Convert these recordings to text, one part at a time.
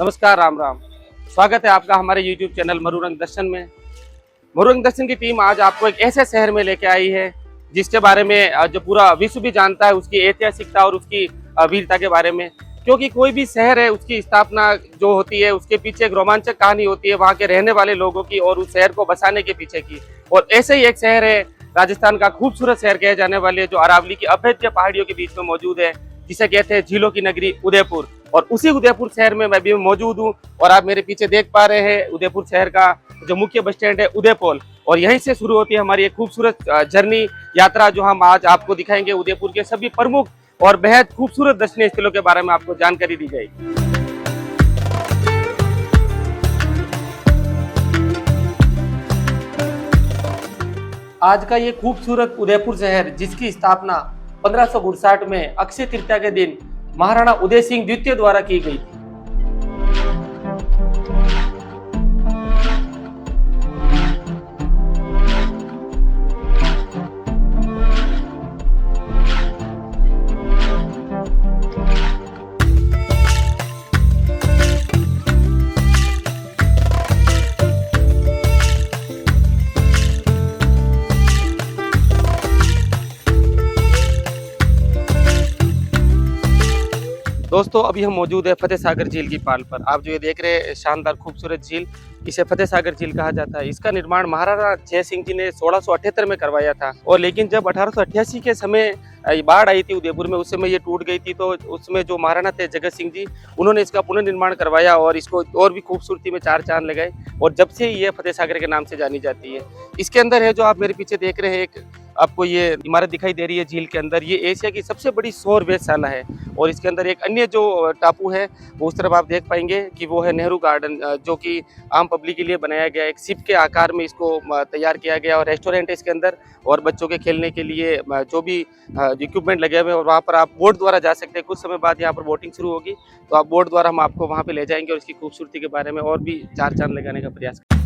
नमस्कार, राम राम। स्वागत है आपका हमारे YouTube चैनल मरुरंग दर्शन में। मरुरंग दर्शन की टीम आज आपको एक ऐसे शहर में लेके आई है जिसके बारे में जो पूरा विश्व भी जानता है, उसकी ऐतिहासिकता और उसकी वीरता के बारे में। क्योंकि कोई भी शहर है, उसकी स्थापना जो होती है उसके पीछे एक रोमांचक कहानी होती है वहाँ के रहने वाले लोगों की और उस शहर को बसाने के पीछे की। और ऐसे ही एक शहर है राजस्थान का खूबसूरत शहर कहे जाने वाले, जो अरावली की अभेद्य पहाड़ियों के बीच में मौजूद है, जिसे कहते हैं झीलों की नगरी उदयपुर। और उसी उदयपुर शहर में मैं भी मौजूद हूँ और आप मेरे पीछे देख पा रहे हैं उदयपुर शहर का जो मुख्य बस स्टैंड है उदयपोल। और यहीं से शुरू होती है हमारी एक खूबसूरत जर्नी यात्रा, जो हम आज आपको दिखाएंगे। उदयपुर के सभी प्रमुख और बेहद खूबसूरत दर्शनीय स्थलों के बारे में आपको जानकारी दी जाएगी। आज का ये खूबसूरत उदयपुर शहर, जिसकी स्थापना 1559 में अक्षय तृतीया के दिन महाराणा उदय सिंह द्वितीय द्वारा की गई थी। दोस्तों, अभी हम मौजूद है फतेह सागर झील की पाल पर। आप जो ये देख रहे हैं शानदार खूबसूरत झील, इसे फतेह सागर झील कहा जाता है। इसका निर्माण महाराणा जय सिंह जी ने 1678 में करवाया था। और लेकिन जब 1888 के समय बाढ़ आई थी उदयपुर में, उस समय ये टूट गई थी। तो उसमें जो महाराणा थे जगत सिंह जी, उन्होंने इसका पुनर्निर्माण करवाया और इसको और भी खूबसूरती में चार चांद लगाए। और जब से ये फतेह सागर के नाम से जानी जाती है। इसके अंदर है जो आप मेरे पीछे देख रहे हैं, एक आपको ये इमारत दिखाई दे रही है झील के अंदर, ये एशिया की सबसे बड़ी सौर वेधशाला है। और इसके अंदर एक अन्य जो टापू है वो उस तरफ आप देख पाएंगे कि वो है नेहरू गार्डन, जो कि आम पब्लिक के लिए बनाया गया। एक शिप के आकार में इसको तैयार किया गया और रेस्टोरेंट है इसके अंदर, और बच्चों के खेलने के लिए जो भी इक्विपमेंट लगे हुए हैं। और वहाँ पर आप बोट द्वारा जा सकते हैं। कुछ समय बाद यहाँ पर बोटिंग शुरू होगी, तो आप बोट द्वारा हम आपको वहाँ पर ले जाएंगे और इसकी खूबसूरती के बारे में और भी चार चांद लगाने का प्रयास करेंगे।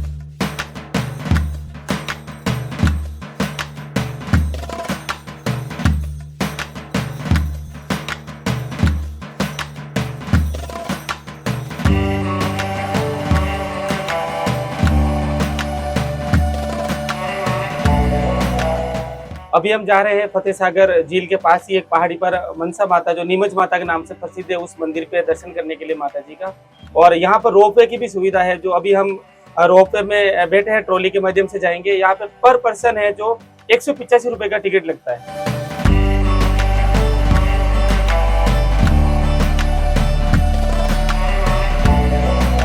अभी हम जा रहे हैं फतेह सागर झील के पास ही एक पहाड़ी पर मनसा माता, जो नीमच माता के नाम से प्रसिद्ध है, उस मंदिर पे दर्शन करने के लिए माता जी का। और यहाँ पर रोपवे की भी सुविधा है, जो अभी हम रोपवे में बैठे हैं, ट्रॉली के माध्यम से जाएंगे। यहाँ पे पर पर्सन है जो 185 रुपए का टिकट लगता है।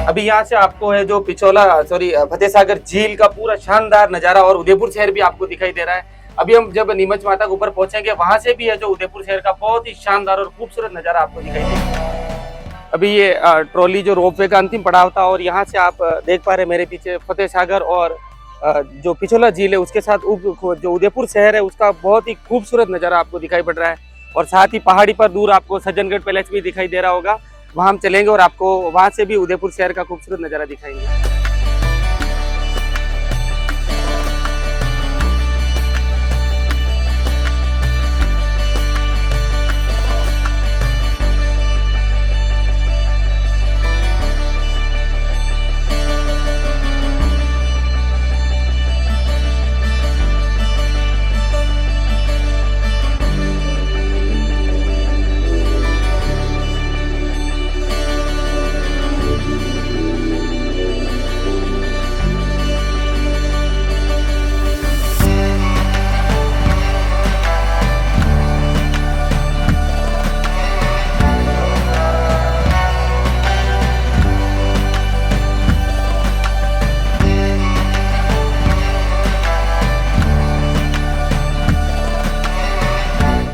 अभी यहाँ से आपको है जो फतेह सागर झील का पूरा शानदार नजारा और उदयपुर शहर भी आपको दिखाई दे रहा है। अभी हम जब नीमच माता के ऊपर पहुंचेंगे, वहां से भी है जो उदयपुर शहर का बहुत ही शानदार और खूबसूरत नजारा आपको दिखाई देगा। अभी ये ट्रॉली जो रोपवे का अंतिम पड़ाव था, और यहाँ से आप देख पा रहे हैं मेरे पीछे फतेह सागर और जो पिछोला झील है उसके साथ जो उदयपुर शहर है उसका बहुत ही खूबसूरत नजारा आपको दिखाई पड़ रहा है। और साथ ही पहाड़ी पर दूर आपको सज्जनगढ़ पैलेस भी दिखाई दे रहा होगा। वहां हम चलेंगे और आपको वहां से भी उदयपुर शहर का खूबसूरत नजारा दिखाएंगे।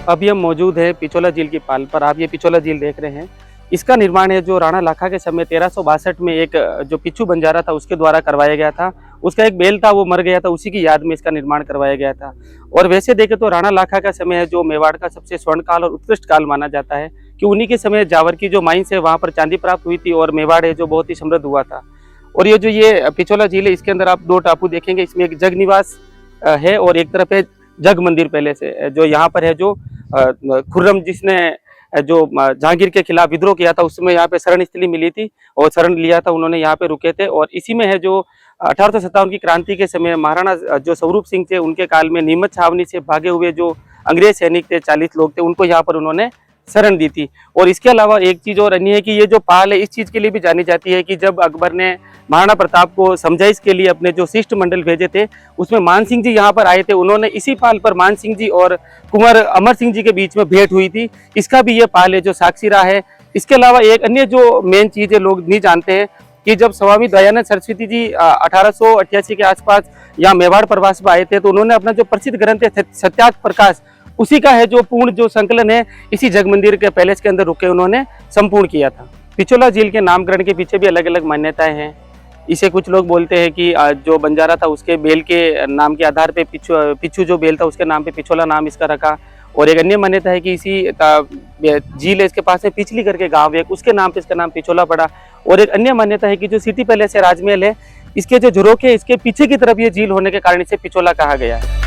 अभी हम मौजूद है पिछोला झील की पाल पर। आप ये पिछोला झील देख रहे हैं, इसका निर्माण है जो राणा लाखा के समय 1362 में एक जो पिच्छू बंजारा था उसके द्वारा करवाया गया था। उसका एक बैल था, वो मर गया था, उसी की याद में इसका निर्माण करवाया गया था। और वैसे देखें तो राणा लाखा का समय है जो मेवाड़ का सबसे स्वर्ण काल और उत्कृष्ट काल माना जाता है, कि उन्हीं के समय जावर की जो माइंस है वहाँ पर चांदी प्राप्त हुई थी और मेवाड़ है जो बहुत ही समृद्ध हुआ था। और ये पिछोला झील है, इसके अंदर आप दो टापू देखेंगे। इसमें एक जग निवास है और एक तरफ है जग मंदिर पहले से, जो यहाँ पर है जो खुर्रम जिसने जो जहांगीर के खिलाफ विद्रोह किया था, उस समय यहाँ पे शरण स्थली मिली थी और शरण लिया था उन्होंने, यहाँ पे रुके थे। और इसी में है जो 1857 की क्रांति के समय महाराणा जो स्वरूप सिंह थे, उनके काल में नीमच छावनी से भागे हुए जो अंग्रेज सैनिक थे, 40 लोग थे, उनको यहाँ पर उन्होंने शरण दी थी। और इसके अलावा एक चीज और अन्य है कि ये जो पाल है इस चीज के लिए भी जानी जाती है कि जब अकबर ने महाराणा प्रताप को समझाइश के लिए अपने जो शिष्टमंडल भेजे थे, उसमें मान सिंह जी यहाँ पर आए थे। उन्होंने इसी पाल पर मान सिंह जी और कुंवर अमर सिंह जी के बीच में भेंट हुई थी। इसका भी ये पाल है जो साक्षी रहा है। इसके अलावा एक अन्य जो मेन चीज है, लोग नहीं जानते हैं कि जब स्वामी दयानंद सरस्वती जी 1888 के आसपास यहाँ मेवाड़ प्रवास पर आए थे, तो उन्होंने अपना जो प्रसिद्ध ग्रंथ है सत्यार्थ प्रकाश, उसी का है जो पूर्ण जो संकलन है इसी जग मंदिर के पैलेस के अंदर रुके उन्होंने संपूर्ण किया था। पिछोला झील के नामकरण के पीछे भी अलग अलग मान्यताएं हैं। इसे कुछ लोग बोलते हैं कि जो बंजारा था उसके बेल के नाम के आधार पे पिछू जो बेल था उसके नाम पे पिछोला नाम इसका रखा। और एक अन्य मान्यता है कि इसी झील है इसके पास में पिछली करके गांव है, उसके नाम पे इसका नाम पिछोला पड़ा। और एक अन्य मान्यता है कि जो सिटी पैलेस है, राजमहल है, इसके जो झरोखे है इसके पीछे की तरफ ये झील होने के कारण इसे पिछोला कहा गया है।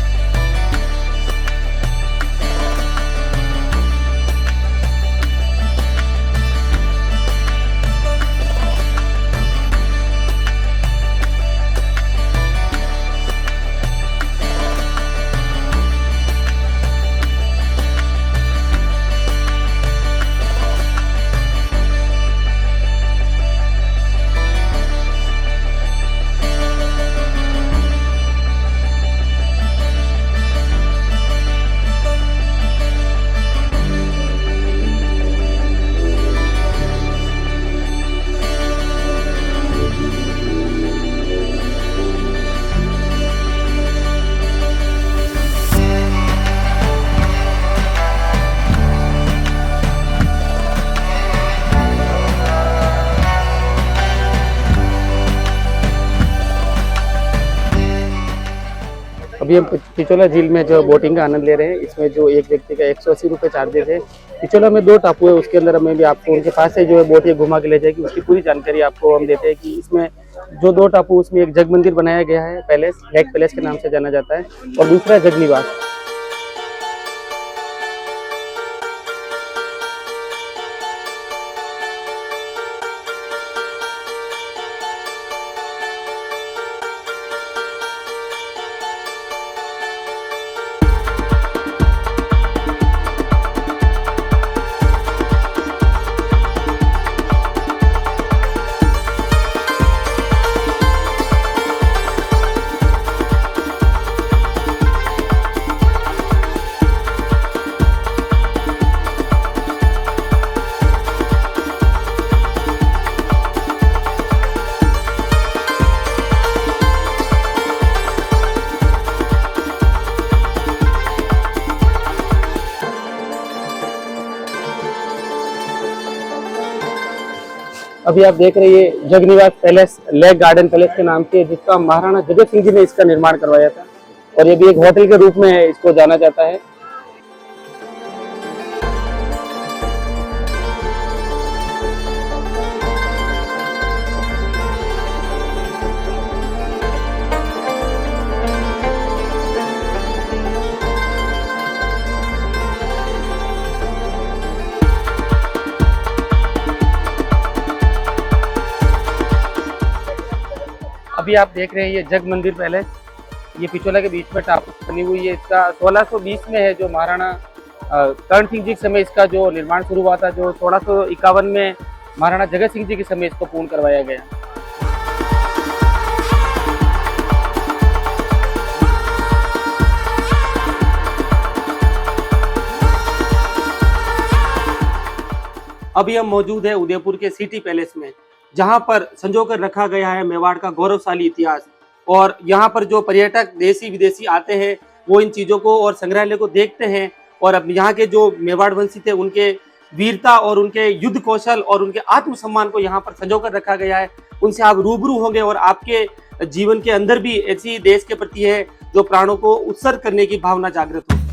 अभी हम पिछोला झील में जो बोटिंग का आनंद ले रहे हैं, इसमें जो एक व्यक्ति का 180 रुपये चार्जेस है। पिछोला में 2 टापू है, उसके अंदर हमें भी आपको उनके पास से जो है बोट ये घुमा के ले जाएगी, उसकी पूरी जानकारी आपको हम देते हैं कि इसमें जो 2 टापू, उसमें एक जग मंदिर बनाया गया है, पैलेस लेक पैलेस के नाम से जाना जाता है, और दूसरा जग निवास। अभी आप देख रहे हैं Jagniwas palace lake garden palace के नाम से, जिसका महाराणा जगत सिंह जी ने इसका निर्माण करवाया था, और ये भी एक होटल के रूप में इसको जाना जाता है। अभी आप देख रहे हैं ये जग मंदिर पैलेस, ये पिछोला के बीच में टापू बनी हुई है। इसका 1620 में है जो महाराणा कर्ण सिंह जी के समय इसका जो निर्माण शुरू हुआ था, जो 1651 में महाराणा जगत सिंह जी के समय इसको पूर्ण करवाया गया। अभी हम मौजूद है उदयपुर के सिटी पैलेस में, जहां पर संजोकर रखा गया है मेवाड़ का गौरवशाली इतिहास। और यहाँ पर जो पर्यटक देसी विदेशी आते हैं वो इन चीज़ों को और संग्रहालय को देखते हैं, और अब यहाँ के जो मेवाड़ वंशी थे उनके वीरता और उनके युद्ध कौशल और उनके आत्मसम्मान को यहाँ पर संजोकर रखा गया है। उनसे आप रूबरू होंगे और आपके जीवन के अंदर भी ऐसी देश के प्रति है जो प्राणों को उत्सर्ग करने की भावना जागृत हो।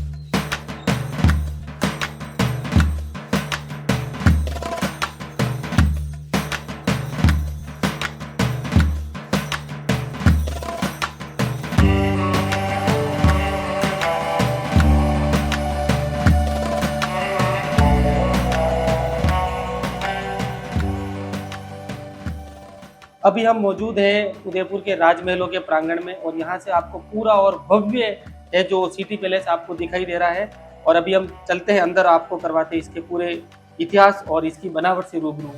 अभी हम मौजूद हैं उदयपुर के राजमहलों के प्रांगण में और यहाँ से आपको पूरा और भव्य है जो सिटी पैलेस आपको दिखाई दे रहा है। और अभी हम चलते हैं अंदर, आपको करवाते हैं इसके पूरे इतिहास और इसकी बनावट से रूबरू।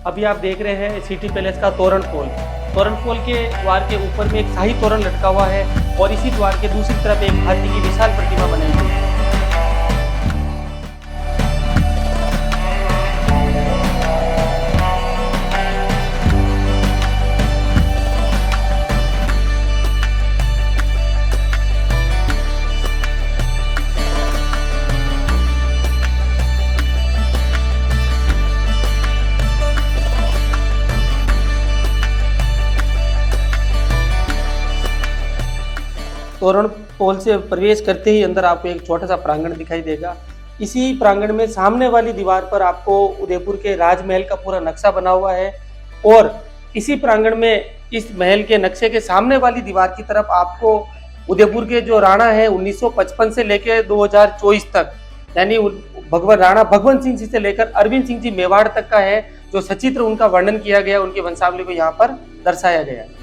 अभी आप देख रहे हैं सिटी पैलेस का तोरण पोल। तोरण पोल के द्वार के ऊपर में एक शाही तोरण लटका हुआ है और इसी द्वार के दूसरी तरफ एक हाथी की विशाल प्रतिमा बनाई हुई है। तोरण पोल से प्रवेश करते ही अंदर आपको एक छोटा सा प्रांगण दिखाई देगा। इसी प्रांगण में सामने वाली दीवार पर आपको उदयपुर के राजमहल का पूरा नक्शा बना हुआ है और इसी प्रांगण में इस महल के नक्शे के सामने वाली दीवार की तरफ आपको उदयपुर के जो राणा है 1955 से लेकर 2024 तक, यानी भगवान राणा भगवंत सिंह जी से लेकर अरविंद सिंह जी मेवाड़ तक का है जो सचित्र उनका वर्णन किया गया, उनकी वंशावली को यहाँ पर दर्शाया गया है।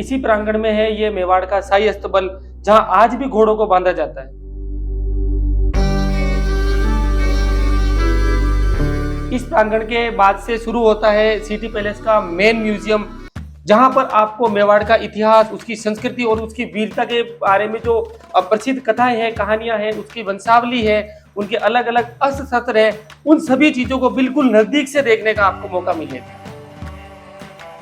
इसी प्रांगण में है ये मेवाड़ का शाही अस्तबल, जहां आज भी घोड़ों को बांधा जाता है। इस प्रांगण के बाद से शुरू होता है सिटी पैलेस का मेन म्यूजियम, जहां पर आपको मेवाड़ का इतिहास, उसकी संस्कृति और उसकी वीरता के बारे में जो प्रसिद्ध कथाएं हैं, कहानियां हैं, उसकी वंशावली है, उनके अलग अलग अस्त्र शस्त्र है, उन सभी चीजों को बिल्कुल नजदीक से देखने का आपको मौका मिलेगा।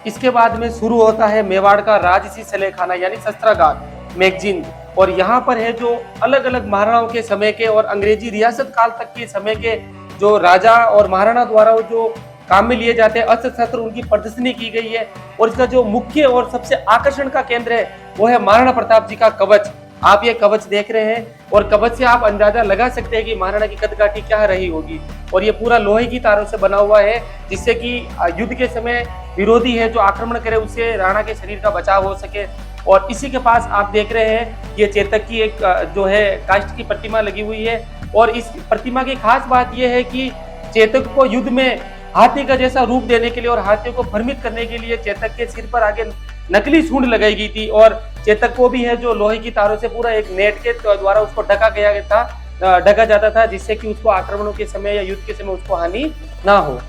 इसके बाद में शुरू होता है मेवाड़ का राजसी सलेखाना यानी शस्त्रागार मैगजीन, और यहाँ पर है जो अलग अलग महाराणाओं के समय के और अंग्रेजी रियासत काल तक के समय के जो राजा और महाराणा द्वारा जो काम में लिए जाते हैं अस्त्र शस्त्र, उनकी प्रदर्शनी की गई है। और इसका जो मुख्य और सबसे आकर्षण का केंद्र है वो है महाराणा प्रताप जी का कवच। आप ये कवच देख रहे हैं और कवच से आप अंदाजा लगा सकते हैं कि महाराणा की कदकाठी क्या रही होगी। और ये पूरा लोहे की तारों से बना हुआ है, जिससे कि युद्ध के समय विरोधी है जो आक्रमण करे उससे राणा के शरीर का बचाव हो सके। और इसी के पास आप देख रहे हैं ये चेतक की एक जो है काष्ठ की प्रतिमा लगी हुई है। और इस प्रतिमा की खास बात यह है कि चेतक को युद्ध में हाथी का जैसा रूप देने के लिए और हाथियों को भ्रमित करने के लिए चेतक के सिर पर आगे नकली सूंड लगाई गई थी, और चेतक को भी है जो लोहे की तारों से पूरा एक नेट के द्वारा उसको ढका जाता था, जिससे कि उसको आक्रमणों के समय या युद्ध के समय उसको हानि ना हो।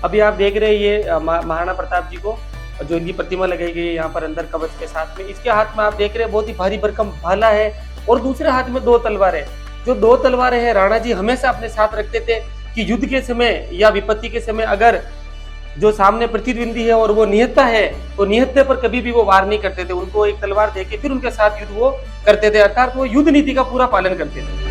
अभी आप देख रहे हैं ये महाराणा प्रताप जी को जो इनकी प्रतिमा लगाई गई है यहाँ पर अंदर कवच के साथ में। इसके हाथ में आप देख रहे हैं बहुत ही भारी भरकम भाला है और दूसरे हाथ में 2 तलवारें। जो 2 तलवारें हैं राणा जी हमेशा अपने साथ रखते थे कि युद्ध के समय या विपत्ति के समय अगर जो सामने प्रतिद्वंदी है और वो निहत्था है तो निहत्थे पर कभी भी वो वार नहीं करते थे, उनको एक तलवार देके फिर उनके साथ युद्ध वो करते थे, अर्थात वो युद्ध नीति का पूरा पालन करते थे।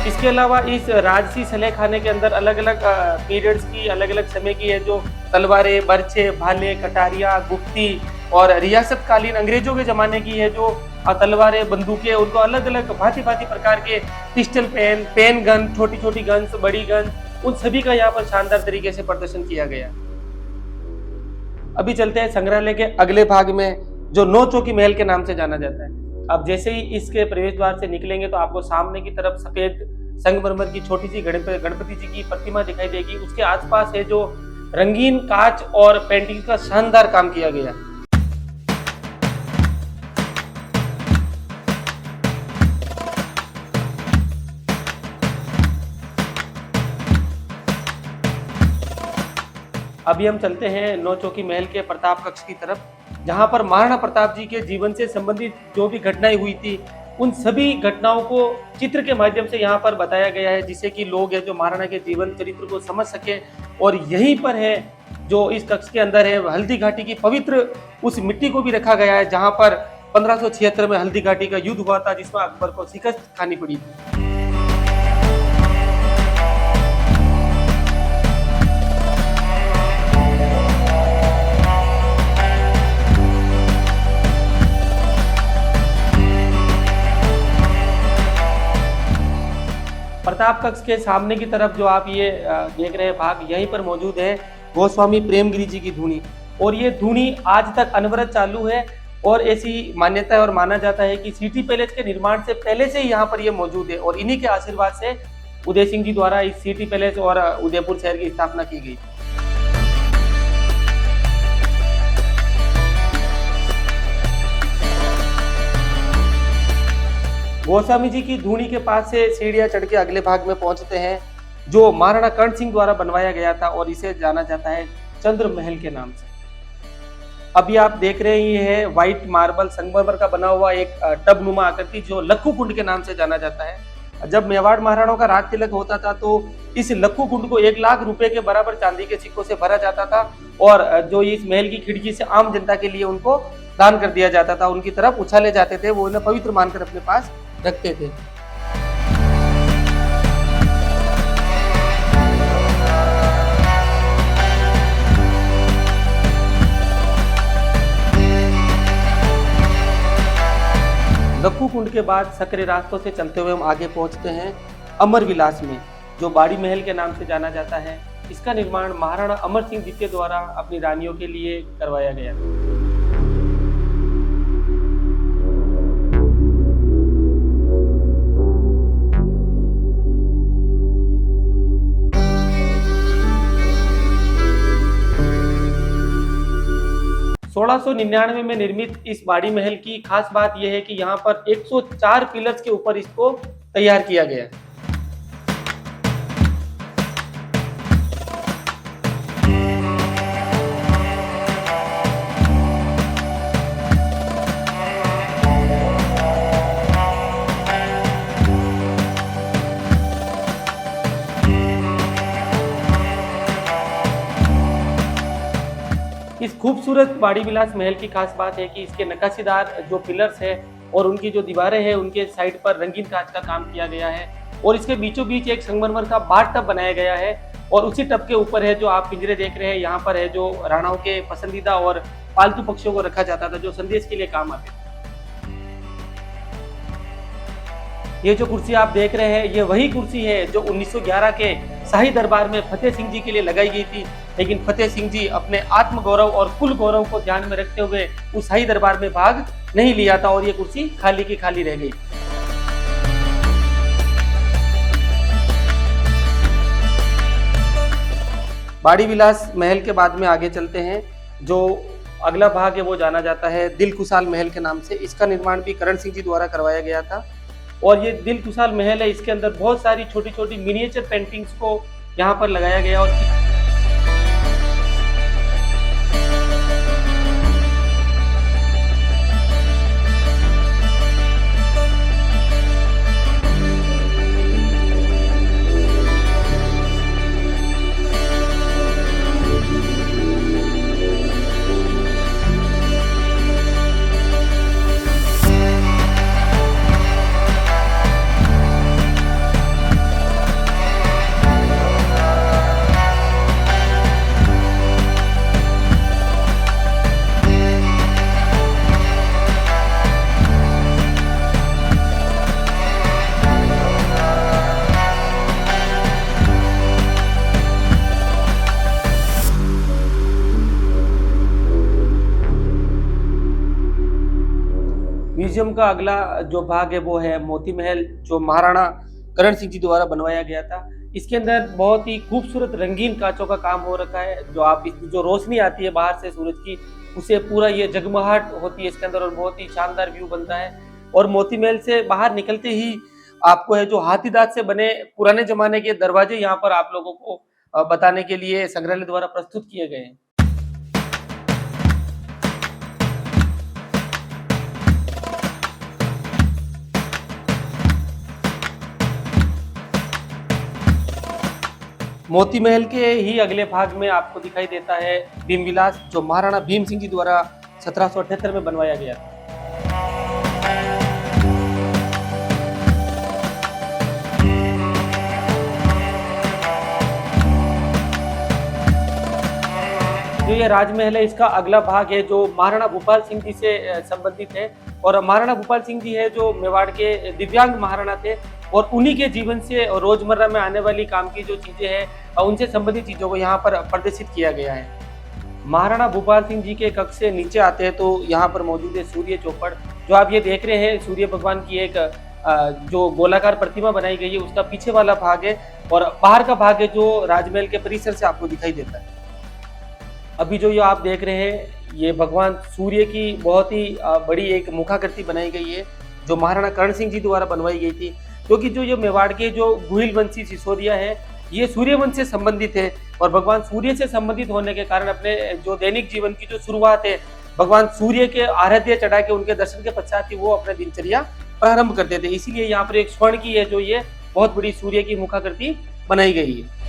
इसके अलावा इस राजसी सलेखाने के अंदर अलग अलग पीरियड्स की, अलग अलग समय की है जो तलवारें, बर्छे, भाले, कटारियां, गुप्ती और रियासतकालीन अंग्रेजों के जमाने की है जो तलवारें, बंदूकें, उनको अलग अलग भांति भांति प्रकार के पिस्टल पेन गन, छोटी छोटी गन्स, बड़ी गन, उन सभी का यहाँ पर शानदार तरीके से प्रदर्शन किया गया। अभी चलते हैं संग्रहालय के अगले भाग में जो 9 चौकी महल के नाम से जाना जाता है। अब जैसे ही इसके प्रवेश द्वार से निकलेंगे तो आपको सामने की तरफ सफेद संगमरमर की छोटी सी गणपति जी की प्रतिमा दिखाई देगी। उसके आसपास है जो रंगीन कांच और पेंटिंग का शानदार काम किया गया। अभी हम चलते हैं 9 चौकी महल के प्रताप कक्ष की तरफ, जहां पर महाराणा प्रताप जी के जीवन से संबंधित जो भी घटनाएं हुई थी उन सभी घटनाओं को चित्र के माध्यम से यहाँ पर बताया गया है, जिससे कि लोग हैं जो महाराणा के जीवन चरित्र को समझ सके। और यहीं पर है जो इस कक्ष के अंदर है हल्दी घाटी की पवित्र उस मिट्टी को भी रखा गया है, जहाँ पर 1576 में हल्दी घाटी का युद्ध हुआ था, जिसमें अकबर को शिकस्त खानी पड़ी थी। प्रताप कक्ष के सामने की तरफ जो आप ये देख रहे हैं भाग, यहीं पर मौजूद है गोस्वामी प्रेमगिरी जी की धूनी। और ये धूनी आज तक अनवरत चालू है। और ऐसी मान्यता है और माना जाता है कि सिटी पैलेस के निर्माण से पहले से ही यहाँ पर ये मौजूद है, और इन्हीं के आशीर्वाद से उदय सिंह जी द्वारा इस सिटी पैलेस और उदयपुर शहर की स्थापना की गई। गोस्वामी जी की धूनी के पास से सीढ़ियां चढ़ के अगले भाग में पहुंचते हैं, जो महाराणा कर्ण सिंह द्वारा बनवाया गया था, और इसे जाना जाता है चंद्र महल के नाम से। अभी आप देख रहे हैं, ये है व्हाइट मार्बल संगमरमर का बना हुआ एक टबनुमा आकृति, जो लक्खू कुंड के नाम से जाना जाता है। जब मेवाड़ महाराणाओं का राज तिलक होता था तो इस लक्खू कुंड को 1 लाख रुपए के बराबर चांदी के सिक्कों से भरा जाता था, और जो इस महल की खिड़की से आम जनता के लिए उनको दान कर दिया जाता था, उनकी तरफ उछाले जाते थे, वो उन्हें पवित्र मानकर अपने पास रखते थे। लक्खू कुंड के बाद सकरे रास्तों से चलते हुए हम आगे पहुंचते हैं अमर विलास में, जो बाड़ी महल के नाम से जाना जाता है। इसका निर्माण महाराणा अमर सिंह द्वितीय द्वारा अपनी रानियों के लिए करवाया गया। 1699 में निर्मित इस बाड़ी महल की खास बात यह है कि यहाँ पर 104 पिलर्स के ऊपर इसको तैयार किया गया है। इस खूबसूरत बाड़ी विलास महल की खास बात है कि इसके नक्काशीदार जो पिलर्स है और उनकी जो दीवारें हैं, उनके साइड पर रंगीन कांच का काम किया गया है, और इसके बीचों बीच एक संगमरमर का बाथ टब बनाया गया है। और उसी टब के ऊपर है जो आप पिंजरे देख रहे हैं, यहाँ पर है जो राणाओं के पसंदीदा और पालतू पक्षियों को रखा जाता था, जो संदेश के लिए काम आते थे। ये जो कुर्सी आप देख रहे हैं, ये वही कुर्सी है जो 1911 के शाही दरबार में फतेह सिंह जी के लिए लगाई गई थी, लेकिन फतेह सिंह जी अपने आत्म गौरव और कुल गौरव को ध्यान में रखते हुए उस शाही दरबार में भाग नहीं लिया था, और ये कुर्सी खाली की खाली रह गई। बाड़ी विलास महल के बाद में आगे चलते हैं। जो अगला भाग है वो जाना जाता है दिल खुशाल महल के नाम से। इसका निर्माण भी करण सिंह जी द्वारा करवाया गया था, और ये दिल खुशाल महल है, इसके अंदर बहुत सारी छोटी छोटी मिनिएचर पेंटिंग्स को यहाँ पर लगाया गया। और म्यूजियम का अगला जो भाग है वो है मोती महल, जो महाराणा करण सिंह जी द्वारा बनवाया गया था। इसके अंदर बहुत ही खूबसूरत रंगीन कांचों का काम हो रखा है। जो रोशनी आती है बाहर से सूरज की, उसे पूरा ये जगमगाहट होती है इसके अंदर, और बहुत ही शानदार व्यू बनता है। और मोती महल से बाहर निकलते ही आपको है जो हाथी दांत से बने पुराने जमाने के दरवाजे यहाँ पर आप लोगों को बताने के लिए संग्रहालय द्वारा प्रस्तुत किए गए हैं। मोती महल के ही अगले भाग में आपको दिखाई देता है भीम विलास, जो महाराणा भीम सिंह जी द्वारा 1778 में बनवाया गया था। जो ये राजमहल है, इसका अगला भाग है जो महाराणा भूपाल सिंह जी से संबंधित है। और महाराणा भूपाल सिंह जी है जो मेवाड़ के दिव्यांग महाराणा थे, और उन्हीं के जीवन से और रोजमर्रा में आने वाली काम की जो चीजें हैं उनसे संबंधित चीजों को यहाँ पर प्रदर्शित किया गया है। महाराणा भूपाल सिंह जी के कक्ष से नीचे आते हैं तो यहाँ पर मौजूद है सूर्य चौपड़। जो आप ये देख रहे हैं सूर्य भगवान की एक जो गोलाकार प्रतिमा बनाई गई है, उसका पीछे वाला भाग है, और बाहर का भाग है जो राजमहल के परिसर से आपको दिखाई देता है। अभी जो ये आप देख रहे हैं, ये भगवान सूर्य की बहुत ही बड़ी एक मुखाकृति बनाई गई है, जो महाराणा कर्ण सिंह जी द्वारा बनवाई गई थी। क्योंकि जो ये मेवाड़ के जो गुहिल वंशी सिसोदिया है, ये सूर्य वंश से संबंधित है, और भगवान सूर्य से संबंधित होने के कारण अपने जो दैनिक जीवन की जो शुरुआत है भगवान सूर्य के आराध्य चढ़ा के उनके दर्शन के पश्चात ही वो अपने दिनचर्या प्रारंभ करते थे। इसीलिए यहाँ पर एक स्वर्ण की है जो ये बहुत बड़ी सूर्य की मुखाकृति बनाई गई है।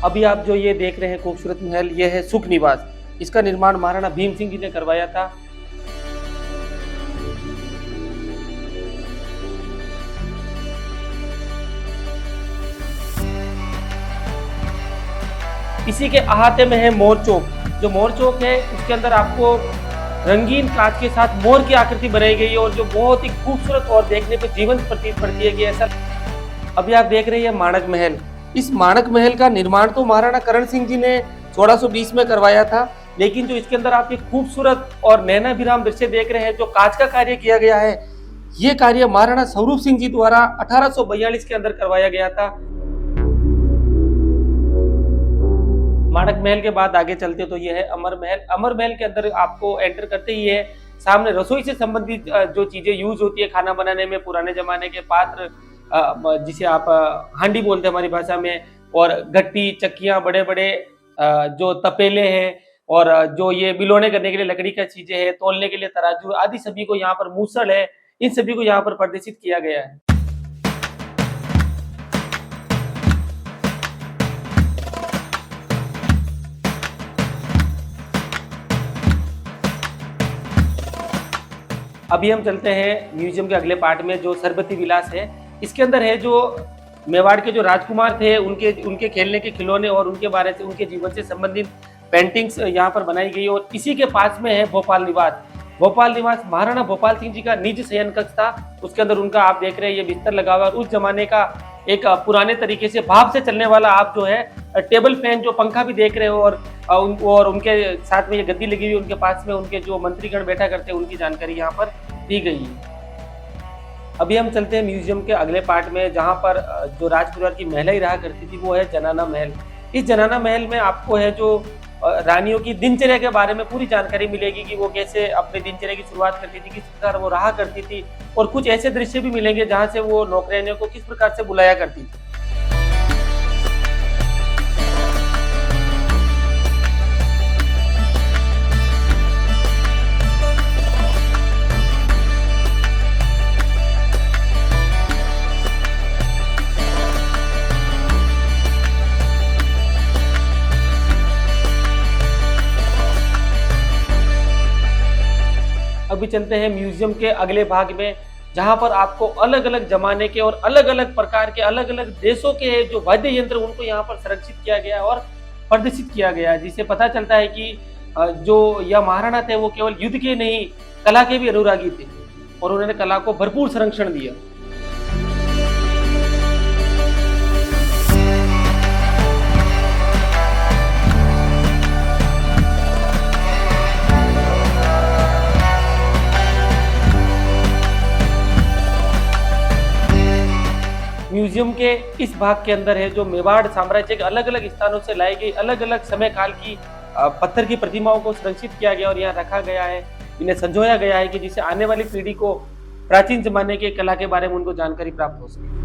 अभी आप जो ये देख रहे हैं खूबसूरत महल, ये है सुख निवास। इसका निर्माण महाराणा भीम सिंह जी ने करवाया था। इसी के अहाते में है मोर चौक। जो मोर चौक है उसके अंदर आपको रंगीन कांच के साथ मोर की आकृति बनाई गई है, और जो बहुत ही खूबसूरत और देखने पे जीवंत प्रतीत पड़ती है कि ऐसा। अभी आप देख रहे हैं माणक महल। इस माणक महल का निर्माण तो महाराणा कर्ण सिंह जी ने 1620 में करवाया था, लेकिन जो इसके अंदर आप एक खूबसूरत और नैनाभिराम दृश्य देख रहे हैं, जो कांच का कार्य किया गया है, ये कार्य महाराणा स्वरूप सिंह जी द्वारा 1842 के अंदर करवाया गया था। माणक महल के बाद आगे चलते तो ये है अमर महल। अमर महल के अंदर आपको एंटर करते ही है सामने रसोई से संबंधित जो चीजें यूज होती है खाना बनाने में, पुराने जमाने के पात्र, जिसे आप हांडी बोलते हैं हमारी भाषा में, और गट्टी, चक्कियां, बड़े बड़े जो तपेले हैं, और जो ये बिलोने करने के लिए लकड़ी का चीजें हैं, तोलने के लिए तराजू आदि सभी को यहाँ पर, मूसल है, इन सभी को यहाँ पर प्रदर्शित किया गया है। अभी हम चलते हैं म्यूजियम के अगले पार्ट में, जो सरबती विलास है। इसके अंदर है जो मेवाड़ के जो राजकुमार थे उनके खेलने के खिलौने और उनके बारे से, उनके जीवन से संबंधित पेंटिंग्स यहाँ पर बनाई गई, और इसी के पास में है भोपाल निवास। भोपाल निवास महाराणा भोपाल सिंह जी का निज शयन कक्ष था। उसके अंदर उनका आप देख रहे हैं ये बिस्तर लगा हुआ है, उस जमाने का एक पुराने तरीके से भाप से चलने वाला आप जो है टेबल फैन, जो पंखा भी देख रहे हो, और उनके साथ में ये गद्दी लगी हुई, उनके पास में उनके जो मंत्रीगण बैठा करते हैं उनकी जानकारी यहाँ पर दी गई है। अभी हम चलते हैं म्यूजियम के अगले पार्ट में, जहाँ पर जो राज परिवार की महिला ही रहा करती थी, वो है जनाना महल। इस जनाना महल में आपको है जो रानियों की दिनचर्या के बारे में पूरी जानकारी मिलेगी कि वो कैसे अपने दिनचर्या की शुरुआत करती थी, किस प्रकार वो रहा करती थी, और कुछ ऐसे दृश्य भी मिलेंगे जहाँ से वो नौकरानियों को किस प्रकार से बुलाया करती थी। अभी चलते हैं म्यूजियम के अगले भाग में, जहां पर आपको अलग अलग जमाने के और अलग अलग प्रकार के, अलग अलग देशों के जो वाद्य यंत्र उनको यहाँ पर संरक्षित किया गया है और प्रदर्शित किया गया है, जिससे पता चलता है कि जो यह महाराणा थे वो केवल युद्ध के नहीं, कला के भी अनुरागी थे, और उन्होंने कला को भरपूर संरक्षण दिया। म्यूजियम के इस भाग के अंदर है जो मेवाड़ साम्राज्य के अलग अलग स्थानों से लाई गई अलग अलग समय काल की पत्थर की प्रतिमाओं को संरक्षित किया गया और यहाँ रखा गया है, इन्हें संजोया गया है कि जिससे आने वाली पीढ़ी को प्राचीन जमाने के कला के बारे में उनको जानकारी प्राप्त हो सके।